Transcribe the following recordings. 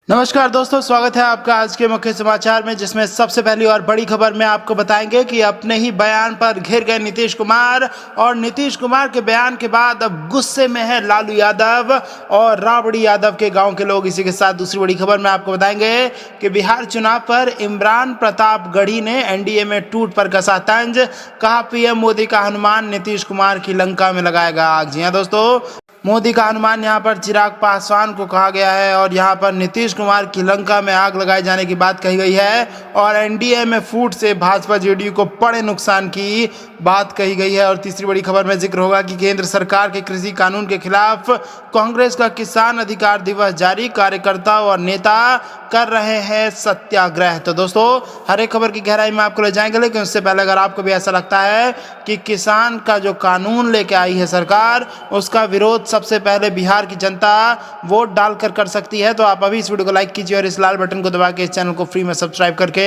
नमस्कार दोस्तों, स्वागत है आपका आज के मुख्य समाचार में, जिसमें सबसे पहली और बड़ी खबर में आपको बताएंगे कि अपने ही बयान पर घिर गए नीतीश कुमार। और नीतीश कुमार के बयान के बाद अब गुस्से में है लालू यादव और राबड़ी यादव के गांव के लोग। इसी के साथ दूसरी बड़ी खबर में आपको बताएंगे कि बिहार चुनाव पर इमरान प्रतापगढ़ी ने एनडीए में टूट पर कसा तंज। कहा पीएम मोदी का हनुमान नीतीश कुमार की लंका में लगाएगा आग। जी हाँ दोस्तों, मोदी का अनुमान यहां पर चिराग पासवान को कहा गया है और यहां पर नीतीश कुमार की लंका में आग लगाए जाने की बात कही गई है। और एनडीए में फूट से भाजपा जेडीयू को बड़े नुकसान की बात कही गई है। और तीसरी बड़ी खबर में जिक्र होगा कि केंद्र सरकार के कृषि कानून के खिलाफ कांग्रेस का किसान अधिकार दिवस जारी, कार्यकर्ता और नेता कर रहे हैं सत्याग्रह। तो दोस्तों, हर एक खबर की गहराई में आपको ले जाएंगे, लेकिन उससे पहले अगर आपको भी ऐसा लगता है कि किसान का जो कानून लेके आई है सरकार, उसका विरोध सबसे पहले बिहार की जनता वोट डालकर कर सकती है, तो आप अभी इस वीडियो को लाइक कीजिए और इस लाल बटन को दबा के इस चैनल को फ्री में सब्सक्राइब करके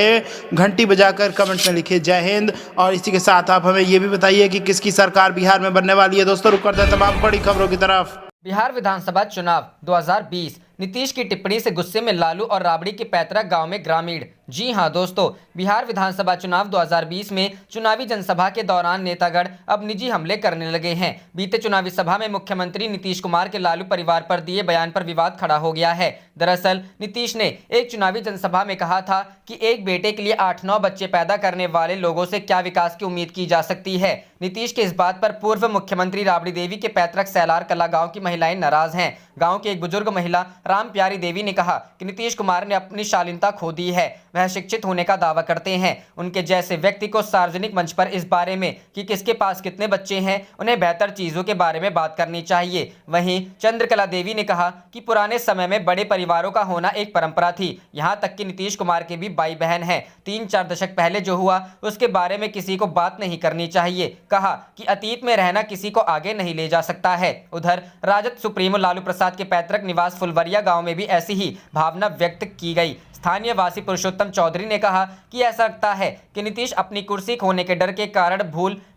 घंटी बजाकर कमेंट्स में लिखिए जय हिंद। और इसी के साथ आप हमें ये भी बताइए कि किसकी सरकार बिहार में बनने वाली है। दोस्तों, रुक करते हैं तमाम बड़ी खबरों की तरफ। बिहार विधानसभा चुनाव 2020, नीतीश की टिप्पणी से गुस्से में लालू और राबड़ी के पैतृक गांव में ग्रामीण। जी हां दोस्तों, बिहार विधानसभा चुनाव 2020 में चुनावी जनसभा के दौरान नेतागण अब निजी हमले करने लगे हैं। बीते चुनावी सभा में मुख्यमंत्री नीतीश कुमार के लालू परिवार पर दिए बयान पर विवाद खड़ा हो गया है। दरअसल नीतीश ने एक चुनावी जनसभा में कहा था कि एक बेटे के लिए 8-9 बच्चे पैदा करने वाले लोगों से क्या विकास की उम्मीद की जा सकती है। नीतीश के इस बात पर पूर्व मुख्यमंत्री राबड़ी देवी के पैतृक सैलार कला गांव की महिलाएं नाराज हैं। गांव की एक बुजुर्ग महिला राम प्यारी देवी ने कहा कि नीतीश कुमार ने अपनी शालीनता खो दी है। वह शिक्षित होने का दावा करते हैं। उनके जैसे व्यक्ति को सार्वजनिक मंच पर इस बारे में कि किसके पास कितने बच्चे हैं, उन्हें बेहतर चीजों के बारे में बात करनी चाहिए। वहीं चंद्रकला देवी ने कहा कि पुराने समय में बड़े परिवारों का होना एक परंपरा थी। यहां तक कि नीतीश कुमार के भी भाई बहन हैं। 3-4 दशक पहले जो हुआ उसके बारे में किसी को बात नहीं करनी चाहिए। कहा कि अतीत में रहना किसी को आगे नहीं ले जा सकता है। उधर राजद सुप्रीमो लालू प्रसाद के पैतृक निवास फुलवरिया गांव में भी ऐसी ही भावना व्यक्त की गई। स्थानीय वासी पुरुषोत्तम चौधरी ने कहा कि ऐसा लगता है कि नीतीश अपनी कुर्सी खोने के डर के कारण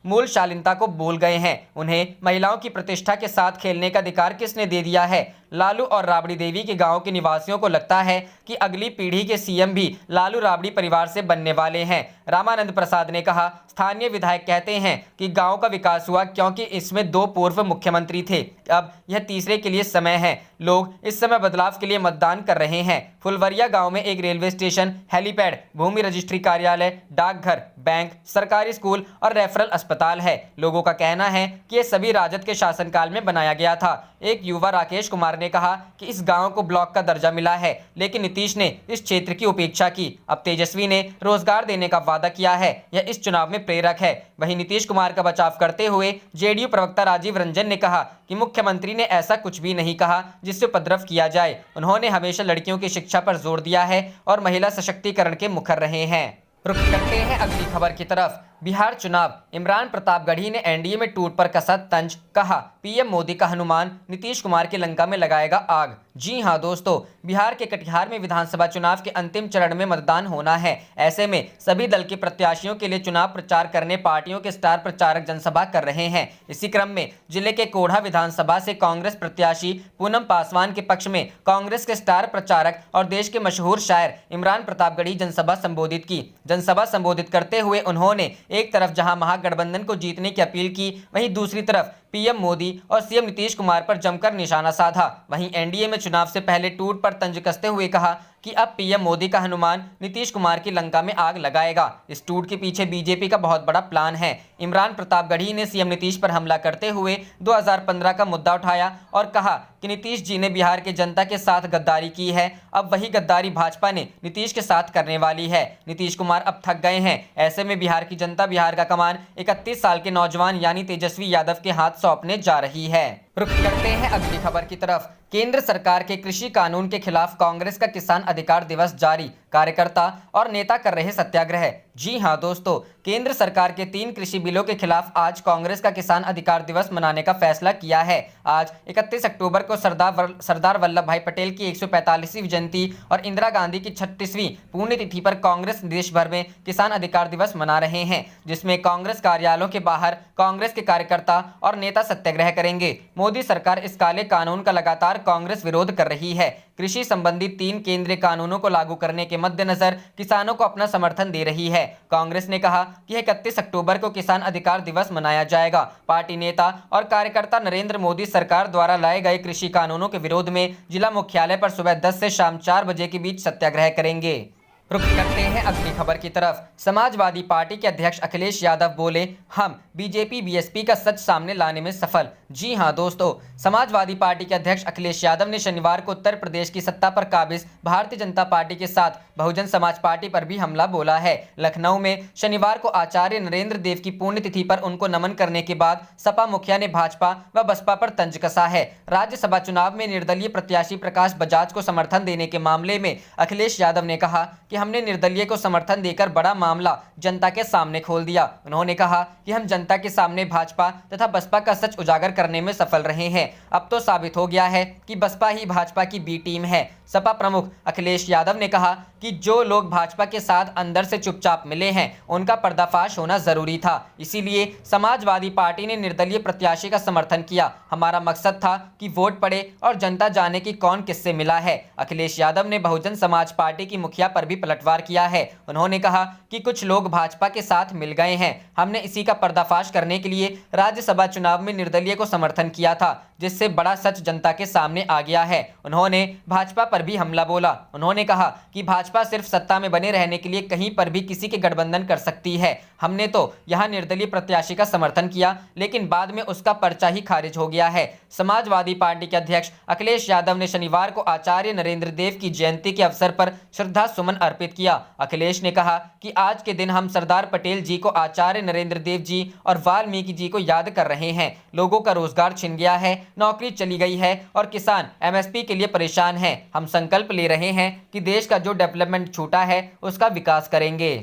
मूल शालीनता को भूल गए हैं। उन्हें महिलाओं की प्रतिष्ठा के साथ खेलने का अधिकार किसने दे दिया है। लालू और राबड़ी देवी के गांव के निवासियों को लगता है कि अगली पीढ़ी के सीएम भी लालू राबड़ी परिवार से बनने वाले हैं। रामानंद प्रसाद ने कहा, स्थानीय विधायक कहते हैं कि गांव का विकास हुआ क्योंकि इसमें 2 पूर्व मुख्यमंत्री थे। अब यह तीसरे के लिए समय है। लोग इस समय बदलाव के लिए मतदान कर रहे हैं। फुलवरिया गांव में एक रेलवे स्टेशन, हेलीपैड, भूमि रजिस्ट्री कार्यालय, डाकघर, बैंक, सरकारी स्कूल और रेफरल अस्पताल है। लोगों का कहना है कि ये सभी राजद के शासनकाल में बनाया गया था। एक युवा राकेश कुमार ने कहा कि इस गांव को ब्लॉक का दर्जा मिला है, लेकिन नीतीश ने इस क्षेत्र की उपेक्षा की। अब तेजस्वी ने रोजगार देने का वादा किया है, यह इस चुनाव में प्रेरक है। वहीं नीतीश कुमार का बचाव करते हुए जेडीयू प्रवक्ता राजीव रंजन ने कहा कि मुख्यमंत्री ने ऐसा कुछ भी नहीं कहा जिससे उपद्रव किया जाए। उन्होंने हमेशा लड़कियों की शिक्षा पर जोर दिया है और महिला सशक्तिकरण के मुखर रहे हैं। रुक करते हैं अगली खबर की तरफ। बिहार चुनाव, इमरान प्रतापगढ़ी ने एनडीए में टूट पर कसा तंज। कहा पीएम मोदी का हनुमान नीतीश कुमार की लंका में लगाएगा आग। जी हां दोस्तों, बिहार के कटिहार में विधानसभा चुनाव के अंतिम चरण में मतदान होना है। ऐसे में सभी दल के प्रत्याशियों के लिए चुनाव प्रचार करने पार्टियों के स्टार प्रचारक जनसभा कर रहे हैं। इसी क्रम में जिले के कोढ़ा विधानसभा से कांग्रेस प्रत्याशी पूनम पासवान के पक्ष में कांग्रेस के स्टार प्रचारक और देश के मशहूर शायर इमरान प्रतापगढ़ी जनसभा संबोधित की। जनसभा संबोधित करते हुए उन्होंने एक तरफ जहां महागठबंधन को जीतने की अपील की, वहीं दूसरी तरफ पीएम मोदी और सीएम नीतीश कुमार पर जमकर निशाना साधा। वहीं एनडीए में चुनाव से पहले टूट पर तंज कसते हुए कहा कि अब पीएम मोदी का हनुमान नीतीश कुमार की लंका में आग लगाएगा। इस टूट के पीछे बीजेपी का बहुत बड़ा प्लान है। इमरान प्रतापगढ़ी ने सीएम नीतीश पर हमला करते हुए 2015 का मुद्दा उठाया और कहा कि नीतीश जी ने बिहार के जनता के साथ गद्दारी की है। अब वही गद्दारी भाजपा ने नीतीश के साथ करने वाली है। नीतीश कुमार अब थक गए हैं। ऐसे में बिहार की जनता बिहार का कमान 31 साल के नौजवान यानी तेजस्वी यादव के हाथ सौंपने जा रही है। रुक करते हैं अगली खबर की तरफ। केंद्र सरकार के कृषि कानून के खिलाफ कांग्रेस का किसान अधिकार दिवस जारी, कार्यकर्ता और नेता कर रहे सत्याग्रह। जी हां दोस्तों, केंद्र सरकार के 3 कृषि बिलों के खिलाफ आज कांग्रेस का किसान अधिकार दिवस मनाने का फैसला किया है। आज 31 अक्टूबर को सरदार वल्लभ भाई पटेल की 145वीं जयंती और इंदिरा गांधी की 36वीं पुण्यतिथि पर कांग्रेस देश भर में किसान अधिकार दिवस मना रहे हैं, जिसमें कांग्रेस कार्यालयों के बाहर कांग्रेस के कार्यकर्ता और नेता सत्याग्रह करेंगे। मोदी सरकार इस काले कानून का लगातार कांग्रेस विरोध कर रही है। कृषि संबंधी 3 केंद्रीय कानूनों को लागू करने के मद्देनजर किसानों को अपना समर्थन दे रही है। कांग्रेस ने कहा कि 31 अक्टूबर को किसान अधिकार दिवस मनाया जाएगा। पार्टी नेता और कार्यकर्ता नरेंद्र मोदी सरकार द्वारा लाए गए कृषि कानूनों के विरोध में जिला मुख्यालय पर सुबह 10 से शाम 4 बजे के बीच सत्याग्रह करेंगे। रुक करते हैं अगली खबर की तरफ। समाजवादी पार्टी के अध्यक्ष अखिलेश यादव बोले, हम बीजेपी बीएसपी का सच सामने लाने में सफल। जी हां दोस्तों, समाजवादी पार्टी के अध्यक्ष अखिलेश यादव ने शनिवार को उत्तर प्रदेश की सत्ता पर काबिज भारतीय जनता पार्टी के साथ बहुजन समाज पार्टी पर भी हमला बोला है। लखनऊ में शनिवार को आचार्य नरेंद्र देव की पुण्यतिथि पर उनको नमन करने के बाद सपा मुखिया ने भाजपा व बसपा पर तंज कसा है। राज्यसभा चुनाव में निर्दलीय प्रत्याशी प्रकाश बजाज को समर्थन देने के मामले में अखिलेश यादव ने कहा कि हमने निर्दलीय को समर्थन देकर बड़ा मामला जनता के सामने खोल दिया। उन्होंने कहा कि हम जनता के सामने भाजपा तथा बसपा का सच उजागर करने में सफल रहे हैं। अब तो साबित हो गया है कि बसपा ही भाजपा की बी टीम है। सपा प्रमुख अखिलेश यादव ने कहा कि जो लोग भाजपा के साथ अंदर से चुपचाप मिले हैं उनका पर्दाफाश होना जरूरी था, इसीलिए समाजवादी पार्टी ने निर्दलीय प्रत्याशी का समर्थन किया। हमारा मकसद था कि वोट पड़े और जनता जाने की कौन किससे मिला है। अखिलेश यादव ने बहुजन समाज पार्टी की मुखिया पर भी पलटवार किया है। उन्होंने कहा कि कुछ लोग भाजपा के साथ मिल गए हैं। हमने इसी का पर्दाफाश करने के लिए राज्यसभा चुनाव में निर्दलीय को समर्थन किया था, जिससे बड़ा सच जनता के सामने आ गया है। उन्होंने भाजपा पर भी हमला बोला। उन्होंने कहा कि भाजपा सिर्फ सत्ता में बने रहने के लिए कहीं पर भी किसी के गठबंधन कर सकती है। हमने तो यहां निर्दलीय प्रत्याशी का समर्थन किया, लेकिन बाद में उसका पर्चा ही खारिज हो गया है। समाजवादी पार्टी के अध्यक्ष अखिलेश यादव ने शनिवार को आचार्य नरेंद्र देव की जयंती के अवसर पर श्रद्धा सुमन अर्पित किया। अखिलेश ने कहा कि आज के दिन हम सरदार पटेल जी को, आचार्य नरेंद्र देव जी और वाल्मीकि जी को याद कर रहे हैं। लोगों का रोजगार छिन गया है, नौकरी चली गई है और किसान एमएसपी के लिए परेशान हैं। हम संकल्प ले रहे हैं कि देश का जो डेवलपमेंट छूटा है उसका विकास करेंगे।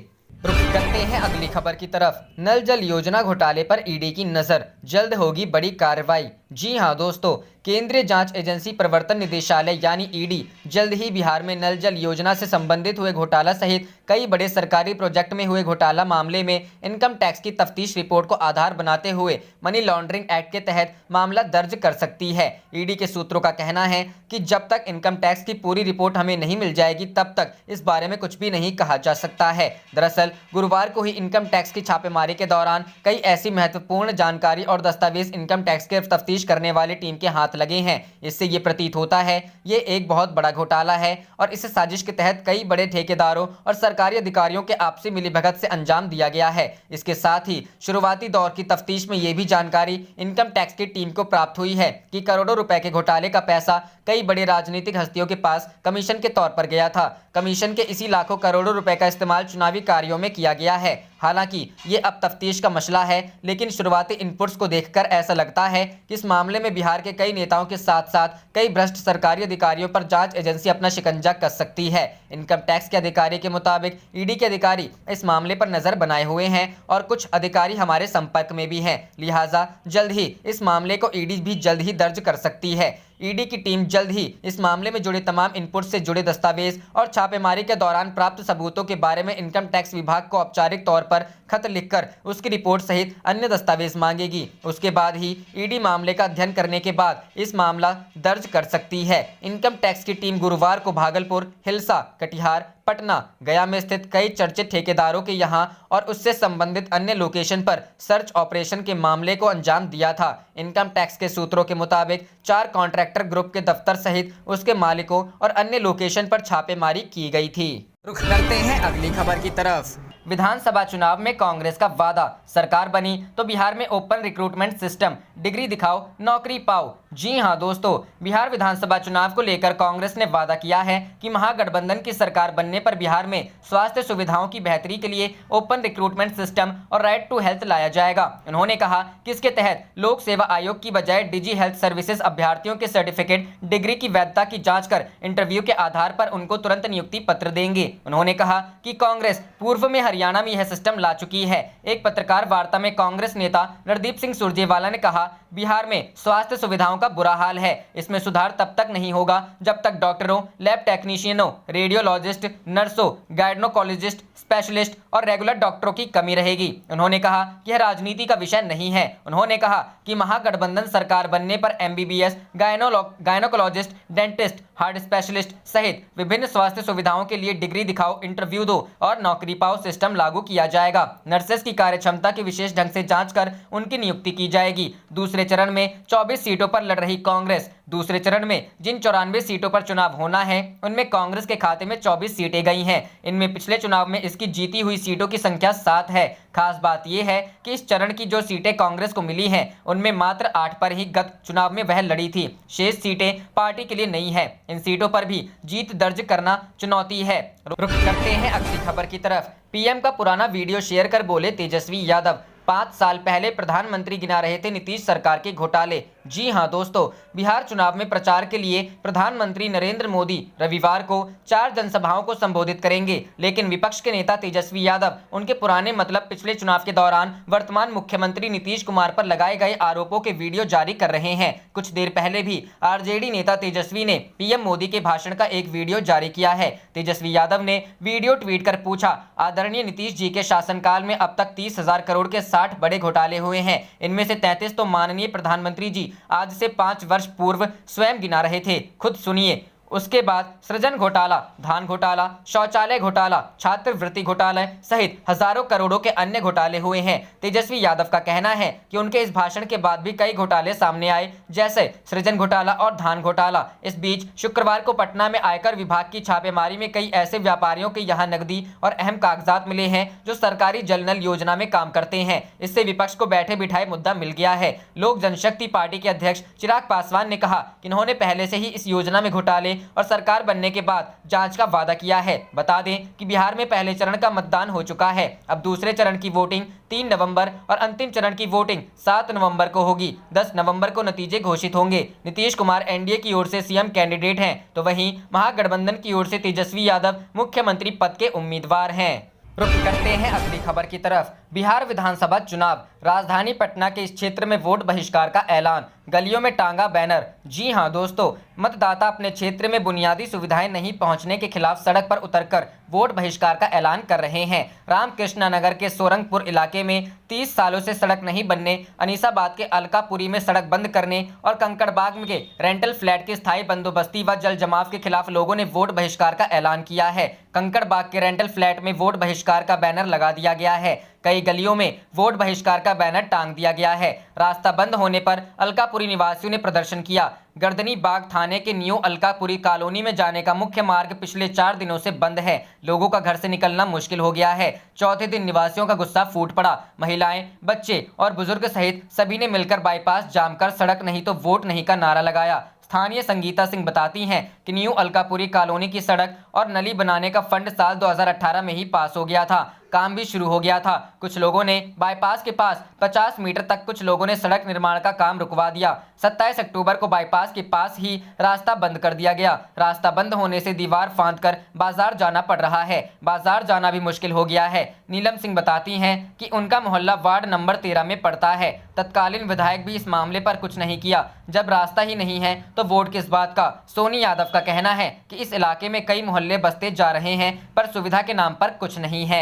रुक करते हैं अगली खबर की तरफ। नल जल योजना घोटाले पर ईडी की नजर, जल्द होगी बड़ी कार्रवाई। जी हां दोस्तों, केंद्रीय जांच एजेंसी प्रवर्तन निदेशालय यानी ईडी जल्द ही बिहार में नल जल योजना से संबंधित हुए घोटाला सहित कई बड़े सरकारी प्रोजेक्ट में हुए घोटाला मामले में इनकम टैक्स की तफ्तीश रिपोर्ट को आधार बनाते हुए मनी लॉन्ड्रिंग एक्ट के तहत मामला दर्ज कर सकती है। ईडी के सूत्रों का कहना है कि जब तक इनकम टैक्स की पूरी रिपोर्ट हमें नहीं मिल जाएगी तब तक इस बारे में कुछ भी नहीं कहा जा सकता है। दरअसल गुरुवार को ही इनकम टैक्स की छापेमारी के दौरान कई ऐसी महत्वपूर्ण जानकारी और दस्तावेज इनकम टैक्स के तफ्तीश करने वाली टीम के हाथ लगे हैं। इससे ये प्रतीत होता है ये एक बहुत बड़ा घोटाला है और इस साजिश के तहत कई बड़े ठेकेदारों और सरकारी अधिकारियों के आपसी मिलीभगत से अंजाम दिया गया है। इसके साथ ही शुरुआती दौर की तफ्तीश में ये भी जानकारी इनकम टैक्स की टीम को प्राप्त हुई है कि करोड़ों रुपए के घोटाले का पैसा कई बड़े राजनीतिक हस्तियों के पास कमीशन के तौर पर गया था। कमीशन के इसी लाखों करोड़ों रुपए का इस्तेमाल चुनावी कार्यों में किया गया है। हालांकि ये अब तफ्तीश का मसला है, लेकिन शुरुआती इनपुट्स को देखकर ऐसा लगता है कि इस मामले में बिहार के कई नेताओं के साथ साथ कई भ्रष्ट सरकारी अधिकारियों पर जांच एजेंसी अपना शिकंजा कस सकती है। इनकम टैक्स के अधिकारी के मुताबिक ईडी के अधिकारी इस मामले पर नजर बनाए हुए हैं और कुछ अधिकारी हमारे संपर्क में भी हैं। लिहाजा जल्द ही इस मामले को ईडी भी जल्द ही दर्ज कर सकती है। ईडी की टीम जल्द ही इस मामले में जुड़े तमाम इनपुट से जुड़े दस्तावेज और छापेमारी के दौरान प्राप्त सबूतों के बारे में इनकम टैक्स विभाग को औपचारिक तौर पर खत लिखकर उसकी रिपोर्ट सहित अन्य दस्तावेज मांगेगी। उसके बाद ही ईडी मामले का अध्ययन करने के बाद इस मामला दर्ज कर सकती है। इनकम टैक्स की टीम गुरुवार को भागलपुर, हिलसा, कटिहार, पटना, गया में स्थित कई चर्चित ठेकेदारों के यहां और उससे संबंधित अन्य लोकेशन पर सर्च ऑपरेशन के मामले को अंजाम दिया था। इनकम टैक्स के सूत्रों के मुताबिक 4 कॉन्ट्रैक्टर ग्रुप के दफ्तर सहित उसके मालिकों और अन्य लोकेशन पर छापेमारी की गई थी। रुख करते हैं अगली खबर की तरफ। विधानसभा चुनाव में कांग्रेस का वादा, सरकार बनी तो बिहार में ओपन रिक्रूटमेंट सिस्टम, डिग्री दिखाओ नौकरी पाओ। जी हां दोस्तों, बिहार विधानसभा चुनाव को लेकर कांग्रेस ने वादा किया है कि महागठबंधन की सरकार बनने पर बिहार में स्वास्थ्य सुविधाओं की बेहतरी के लिए ओपन रिक्रूटमेंट सिस्टम और राइट टू हेल्थ लाया जाएगा। उन्होंने कहा कि इसके तहत लोक सेवा आयोग की बजाय डिजी हेल्थ सर्विसेज अभ्यर्थियों के सर्टिफिकेट, डिग्री की वैधता की जाँच कर इंटरव्यू के आधार पर उनको तुरंत नियुक्ति पत्र देंगे। उन्होंने कहा कि कांग्रेस पूर्व में हरियाणा में यह सिस्टम ला चुकी है। एक पत्रकार वार्ता में कांग्रेस नेता रणदीप सिंह सुरजेवाला ने कहा बिहार में स्वास्थ्य सुविधाओं का बुरा हाल है। इसमें सुधार तब तक नहीं होगा जब तक डॉक्टरों, लैब टेक्नीशियनों, रेडियोलॉजिस्ट, नर्सों, गायनोकोलॉजिस्ट, स्पेशलिस्ट और रेगुलर डॉक्टरों की कमी रहेगी। उन्होंने कहा कि यह राजनीति का विषय नहीं है। उन्होंने कहा कि महागठबंधन सरकार बनने पर MBBS, gynaecologist, dentist, heart specialist सहित विभिन्न स्वास्थ्य सुविधाओं के लिए डिग्री दिखाओ, इंटरव्यू दो और नौकरी पाओ सिस्टम लागू किया जाएगा। नर्सेस की कार्य क्षमता की विशेष ढंग से जांच कर उनकी नियुक्ति की जाएगी। दूसरे चरण में 24 सीटों पर लड़ रही कांग्रेस, दूसरे चरण में जिन 94 सीटों पर चुनाव होना है उनमें कांग्रेस के खाते में 24 सीटें गई हैं। इनमें पिछले चुनाव में इसकी जीती हुई सीटों की संख्या 7 है। खास बात यह है कि इस चरण की जो सीटें कांग्रेस को मिली हैं उनमें मात्र 8 पर ही गत चुनाव में वह लड़ी थी। शेष सीटें पार्टी के लिए नहीं है। इन सीटों पर भी जीत दर्ज करना चुनौती है। रुख करते हैं अगली खबर की तरफ। पीएम का पुराना वीडियो शेयर कर बोले तेजस्वी यादव, 5 साल पहले प्रधानमंत्री गिना रहे थे नीतीश सरकार के घोटाले। जी हां दोस्तों, बिहार चुनाव में प्रचार के लिए प्रधानमंत्री नरेंद्र मोदी रविवार को 4 जनसभाओं को संबोधित करेंगे, लेकिन विपक्ष के नेता तेजस्वी यादव उनके पुराने मतलब पिछले चुनाव के दौरान वर्तमान मुख्यमंत्री नीतीश कुमार पर लगाए गए आरोपों के वीडियो जारी कर रहे हैं। कुछ देर पहले भी आरजेडी नेता तेजस्वी ने पीएम मोदी के भाषण का एक वीडियो जारी किया है। तेजस्वी यादव ने वीडियो ट्वीट कर पूछा, आदरणीय नीतीश जी के शासनकाल में अब तक 30,000 करोड़ के 60 बड़े घोटाले हुए हैं। इनमें से 33 तो माननीय प्रधानमंत्री जी आज से 5 वर्ष पूर्व स्वयं गिना रहे थे। खुद सुनिए। उसके बाद सृजन घोटाला, धान घोटाला, शौचालय घोटाला, छात्रवृत्ति घोटाला सहित हजारों करोड़ों के अन्य घोटाले हुए हैं। तेजस्वी यादव का कहना है कि उनके इस भाषण के बाद भी कई घोटाले सामने आए, जैसे सृजन घोटाला और धान घोटाला। इस बीच शुक्रवार को पटना में आयकर विभाग की छापेमारी में कई ऐसे व्यापारियों के यहाँ नकदी और अहम कागजात मिले हैं जो सरकारी जल नल योजना में काम करते हैं। इससे विपक्ष को बैठे बिठाए मुद्दा मिल गया है। लोक जनशक्ति पार्टी के अध्यक्ष चिराग पासवान ने कहा कि उन्होंने पहले से ही इस योजना में घोटाले और सरकार बनने के बाद जांच का वादा किया है। बता दें कि बिहार में पहले चरण का मतदान हो चुका है। अब दूसरे चरण की वोटिंग 3 नवंबर और अंतिम चरण की वोटिंग 7 नवंबर को होगी। 10 नवंबर को नतीजे घोषित होंगे। नीतीश कुमार एनडीए की ओर से सीएम कैंडिडेट हैं, तो वहीं महागठबंधन की ओर से तेजस्वी यादव मुख्यमंत्री पद के उम्मीदवार हैं। रुख करते हैं अगली खबर की तरफ। बिहार विधानसभा चुनाव, राजधानी पटना के इस क्षेत्र में वोट बहिष्कार का ऐलान, गलियों में टांगा बैनर। जी हां दोस्तों, मतदाता अपने क्षेत्र में बुनियादी सुविधाएं नहीं पहुंचने के खिलाफ सड़क पर उतरकर वोट बहिष्कार का ऐलान कर रहे हैं। रामकृष्ण नगर के सोरंगपुर इलाके में 30 सालों से सड़क नहीं बनने, अनीसाबाद के अलकापुरी में सड़क बंद करने और कंकड़बाग के रेंटल फ्लैट की स्थायी बंदोबस्ती व जल जमाव के खिलाफ लोगों ने वोट बहिष्कार का ऐलान किया है। कंकड़बाग के रेंटल फ्लैट में वोट बहिष्कार का बैनर लगा दिया गया है। कई गलियों में वोट बहिष्कार का बैनर टांग दिया गया है। रास्ता बंद होने पर अलकापुरी निवासियों ने प्रदर्शन किया। गर्दनी बाग थाने के न्यू अलकापुरी कॉलोनी में जाने का मुख्य मार्ग पिछले 4 दिनों से बंद है। लोगों का घर से निकलना मुश्किल हो गया है। चौथे दिन निवासियों का गुस्सा फूट पड़ा। महिलाएं, बच्चे और बुजुर्ग सहित सभी ने मिलकर बाईपास जाम कर सड़क नहीं तो वोट नहीं का नारा लगाया। स्थानीय संगीता सिंह बताती हैं कि न्यू अलकापुरी कॉलोनी की सड़क और नली बनाने का फंड साल 2018 में ही पास हो गया था। काम भी शुरू हो गया था। कुछ लोगों ने बाईपास के पास 50 मीटर तक कुछ लोगों ने सड़क निर्माण का काम रुकवा दिया। 27 अक्टूबर को बाईपास के पास ही रास्ता बंद कर दिया गया। रास्ता बंद होने से दीवार फांदकर बाजार जाना पड़ रहा है। बाजार जाना भी मुश्किल हो गया है। नीलम सिंह बताती हैं कि उनका मोहल्ला वार्ड नंबर 13 में पड़ता है। तत्कालीन विधायक भी इस मामले पर कुछ नहीं किया। जब रास्ता ही नहीं है तो वोट किस बात का। सोनी यादव का कहना है कि इस इलाके में कई मोहल्ले बसते जा रहे हैं पर सुविधा के नाम पर कुछ नहीं है।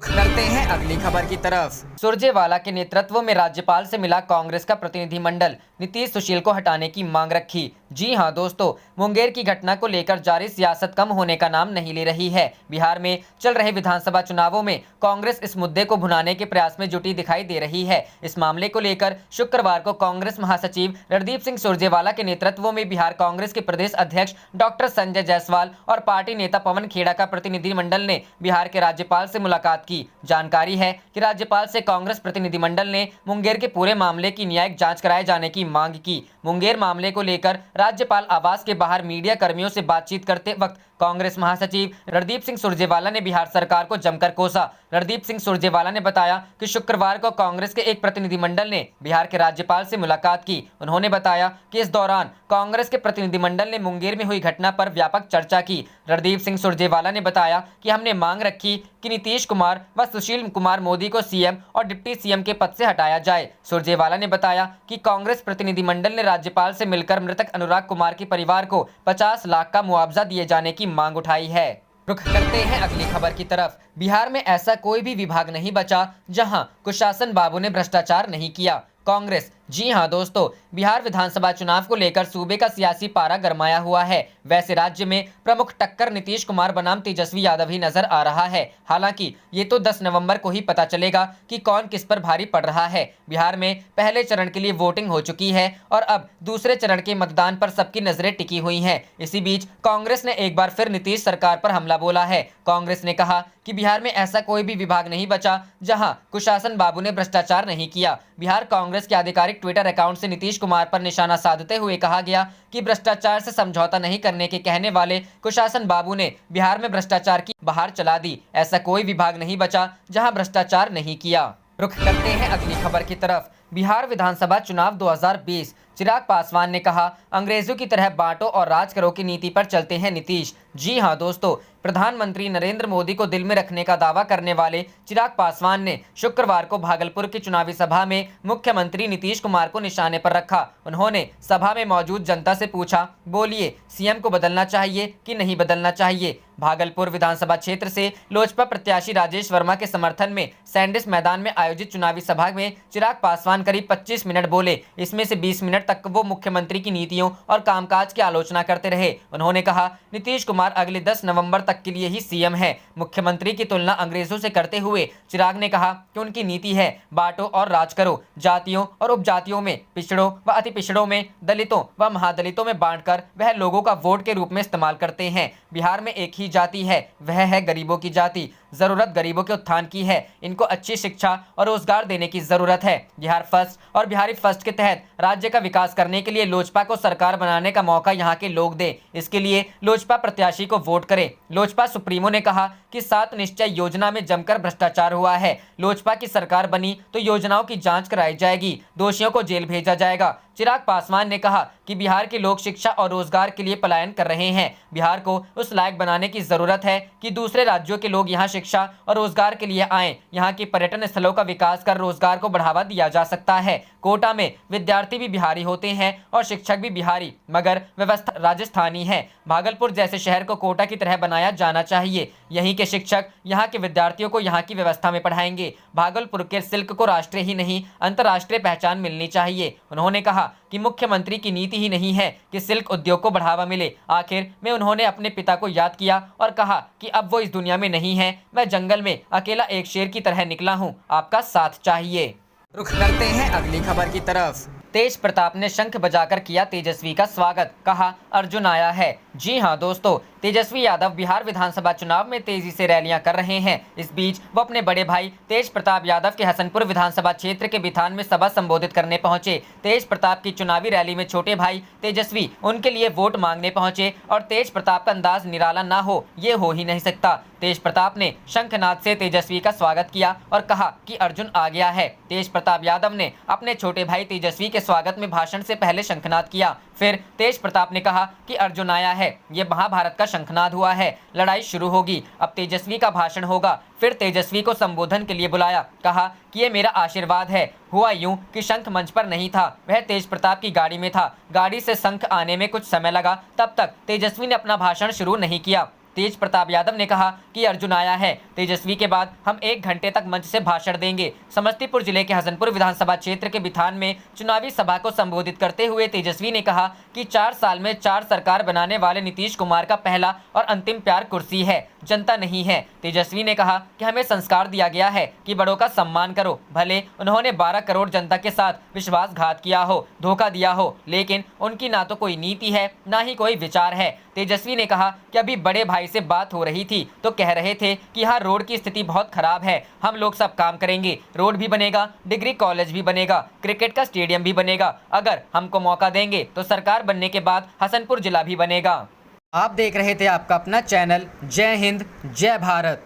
करते हैं अगली खबर की तरफ। सुरजेवाला के नेतृत्व में राज्यपाल से मिला कांग्रेस का प्रतिनिधिमंडल, नीतीश सुशील को हटाने की मांग रखी। जी हां दोस्तों, मुंगेर की घटना को लेकर जारी सियासत कम होने का नाम नहीं ले रही है। बिहार में चल रहे विधानसभा चुनावों में कांग्रेस इस मुद्दे को भुनाने के प्रयास में जुटी दिखाई दे रही है। इस मामले को लेकर शुक्रवार को कांग्रेस महासचिव रणदीप सिंह सुरजेवाला के नेतृत्व में बिहार कांग्रेस के प्रदेश अध्यक्ष डॉक्टर संजय जायसवाल और पार्टी नेता पवन खेड़ा का प्रतिनिधिमंडल ने बिहार के राज्यपाल से मुलाकात की। जानकारी है कि राज्यपाल से कांग्रेस प्रतिनिधिमंडल ने मुंगेर के पूरे मामले की न्यायिक जांच कराए जाने की मांग की। मुंगेर मामले को लेकर राज्यपाल आवास के बाहर मीडिया कर्मियों से बातचीत करते वक्त कांग्रेस महासचिव रणदीप सिंह सुरजेवाला ने बिहार सरकार को जमकर कोसा। रणदीप सिंह सुरजेवाला ने बताया कि शुक्रवार को कांग्रेस के एक प्रतिनिधिमंडल ने बिहार के राज्यपाल से मुलाकात की। उन्होंने बताया कि इस दौरान कांग्रेस के प्रतिनिधिमंडल ने मुंगेर में हुई घटना पर व्यापक चर्चा की। रणदीप सिंह सुरजेवाला ने बताया कि हमने मांग रखी कि नीतीश कुमार कुमार व सुशील कुमार मोदी को सीएम और डिप्टी सीएम के पद से हटाया जाए। सुरजेवाला ने बताया कि कांग्रेस प्रतिनिधिमंडल ने राज्यपाल से मिलकर मृतक अनुराग कुमार के परिवार को 50 लाख का मुआवजा दिए जाने की मांग उठाई है। रुख करते हैं अगली खबर की तरफ। बिहार में ऐसा कोई भी विभाग नहीं बचा जहां कुशासन बाबू ने भ्रष्टाचार नहीं किया। कांग्रेस। जी हां दोस्तों, बिहार विधानसभा चुनाव को लेकर सूबे का सियासी पारा गरमाया हुआ है। वैसे राज्य में प्रमुख टक्कर नीतीश कुमार बनाम तेजस्वी यादव ही नजर आ रहा है। हालांकि ये तो 10 नवंबर को ही पता चलेगा कि कौन किस पर भारी पड़ रहा है। बिहार में पहले चरण के लिए वोटिंग हो चुकी है और अब दूसरे चरण के मतदान पर सबकी नजरें टिकी हुई हैं। इसी बीच कांग्रेस ने एक बार फिर नीतीश सरकार पर हमला बोला है। कांग्रेस ने कहा कि बिहार में ऐसा कोई भी विभाग नहीं बचा जहां कुशासन बाबू ने भ्रष्टाचार नहीं किया। बिहार कांग्रेस के आधिकारिक ट्विटर अकाउंट से नीतीश कुमार पर निशाना साधते हुए कहा गया कि भ्रष्टाचार से समझौता नहीं करने के कहने वाले कुशासन बाबू ने बिहार में भ्रष्टाचार की बहार चला दी। ऐसा कोई विभाग नहीं बचा जहां भ्रष्टाचार नहीं किया। रुख करते हैं अगली खबर की तरफ। बिहार विधानसभा चुनाव 2020। चिराग पासवान ने कहा, अंग्रेजों की तरह बांटो और राज करो की नीति पर चलते हैं नीतीश। जी हां दोस्तों, प्रधानमंत्री नरेंद्र मोदी को दिल में रखने का दावा करने वाले चिराग पासवान ने शुक्रवार को भागलपुर की चुनावी सभा में मुख्यमंत्री नीतीश कुमार को निशाने पर रखा। उन्होंने सभा में मौजूद जनता से पूछा, बोलिए सीएम को बदलना चाहिए कि नहीं बदलना चाहिए। भागलपुर विधानसभा क्षेत्र से लोजपा प्रत्याशी राजेश वर्मा के समर्थन में सैंडिस मैदान में आयोजित चुनावी सभा में चिराग पासवान करीब 25 मिनट बोले। इसमें से 20 मिनट तक वो मुख्यमंत्री की नीतियों और कामकाज की आलोचना करते रहे। उन्होंने कहा, नीतीश कुमार अगले 10 नवंबर तक के लिए ही सीएम है। मुख्यमंत्री की तुलना अंग्रेजों से करते हुए चिराग ने कहा कि उनकी नीति है बांटो और राज करो। जातियों और उपजातियों में, पिछड़ों व अति पिछड़ों में, दलितों व महादलितों में बांटकर वह लोगों का वोट के रूप में इस्तेमाल करते हैं। बिहार में एक ही जाति है, वह है गरीबों की जाति। जरूरत गरीबों के उत्थान की है। इनको अच्छी शिक्षा और रोजगार देने की जरूरत है। बिहार फर्स्ट और बिहारी फर्स्ट के तहत राज्य का विकास करने के लिए लोजपा को सरकार बनाने का मौका यहाँ के लोग दे। इसके लिए लोजपा प्रत्याशी को वोट करें। लोजपा सुप्रीमो ने कहा कि 7 निश्चय योजना में जमकर भ्रष्टाचार हुआ है। लोजपा की सरकार बनी तो योजनाओं की जांच कराई जाएगी, दोषियों को जेल भेजा जाएगा। चिराग पासवान ने कहा कि बिहार के लोग शिक्षा और रोजगार के लिए पलायन कर रहे हैं। बिहार को उस लायक बनाने की जरूरत है कि दूसरे राज्यों के लोग यहां शिक्षा और रोजगार के लिए आएं। यहां के पर्यटन स्थलों का विकास कर रोजगार को बढ़ावा दिया जा सकता है। कोटा में विद्यार्थी भी बिहारी होते हैं और शिक्षक भी बिहारी, मगर व्यवस्था राजस्थानी है। भागलपुर जैसे शहर को कोटा की तरह बनाया जाना चाहिए। यहीं के शिक्षक यहां के विद्यार्थियों को यहां की व्यवस्था में पढ़ाएंगे। भागलपुर के सिल्क को राष्ट्रीय ही नहीं अंतर्राष्ट्रीय पहचान मिलनी चाहिए। उन्होंने कहा कि मुख्यमंत्री की नीति ही नहीं है कि सिल्क उद्योग को बढ़ावा मिले। आखिर में उन्होंने अपने पिता को याद किया और कहा कि अब वो इस दुनिया में नहीं है, मैं जंगल में अकेला एक शेर की तरह निकला हूं, आपका साथ चाहिए। रुख करते हैं अगली खबर की तरफ। तेज प्रताप ने शंख बजाकर किया तेजस्वी का स्वागत, कहा अर्जुन आया है। जी हां दोस्तों, तेजस्वी यादव बिहार विधानसभा चुनाव में तेजी से रैलियां कर रहे हैं। इस बीच वो अपने बड़े भाई तेज प्रताप यादव के हसनपुर विधानसभा क्षेत्र के बिथान में सभा संबोधित करने पहुंचे। तेज प्रताप की चुनावी रैली में छोटे भाई तेजस्वी उनके लिए वोट मांगने पहुंचे और तेज प्रताप का अंदाज निराला ना हो, ये हो ही नहीं सकता। तेज प्रताप ने शंखनाद से तेजस्वी का स्वागत किया और कहा कि अर्जुन आ गया है। तेज प्रताप यादव ने अपने छोटे भाई तेजस्वी के स्वागत में भाषण से पहले शंखनाद किया। फिर तेज प्रताप ने कहा कि अर्जुन आया है, ये महाभारत का शंखनाद हुआ है, लड़ाई शुरू होगी। अब तेजस्वी का भाषण होगा। फिर तेजस्वी को संबोधन के लिए बुलाया, कहा कि ये मेरा आशीर्वाद है। हुआ यूं कि शंख मंच पर नहीं था, वह तेज प्रताप की गाड़ी में था। गाड़ी से शंख आने में कुछ समय लगा, तब तक तेजस्वी ने अपना भाषण शुरू नहीं किया। तेज प्रताप यादव ने कहा कि अर्जुन आया है। तेजस्वी के बाद हम 1 घंटे तक मंच से भाषण देंगे। समस्तीपुर जिले के हसनपुर विधानसभा क्षेत्र के बिथान में चुनावी सभा को संबोधित करते हुए तेजस्वी ने कहा कि 4 साल में 4 सरकार बनाने वाले नीतीश कुमार का पहला और अंतिम प्यार कुर्सी है, जनता नहीं है। तेजस्वी ने कहा कि हमें संस्कार दिया गया है कि बड़ों का सम्मान करो। भले उन्होंने 12 करोड़ जनता के साथ विश्वासघात किया हो, धोखा दिया हो, लेकिन उनकी ना तो कोई नीति है ना ही कोई विचार है। तेजस्वी ने कहा कि अभी बड़े भाई से बात हो रही थी तो कह रहे थे कि यहाँ रोड की स्थिति बहुत खराब है, हम लोग सब काम करेंगे, रोड भी बनेगा, डिग्री कॉलेज भी बनेगा, क्रिकेट का स्टेडियम भी बनेगा। अगर हमको मौका देंगे तो सरकार बनने के बाद हसनपुर जिला भी बनेगा। आप देख रहे थे आपका अपना चैनल जय हिंद जय भारत।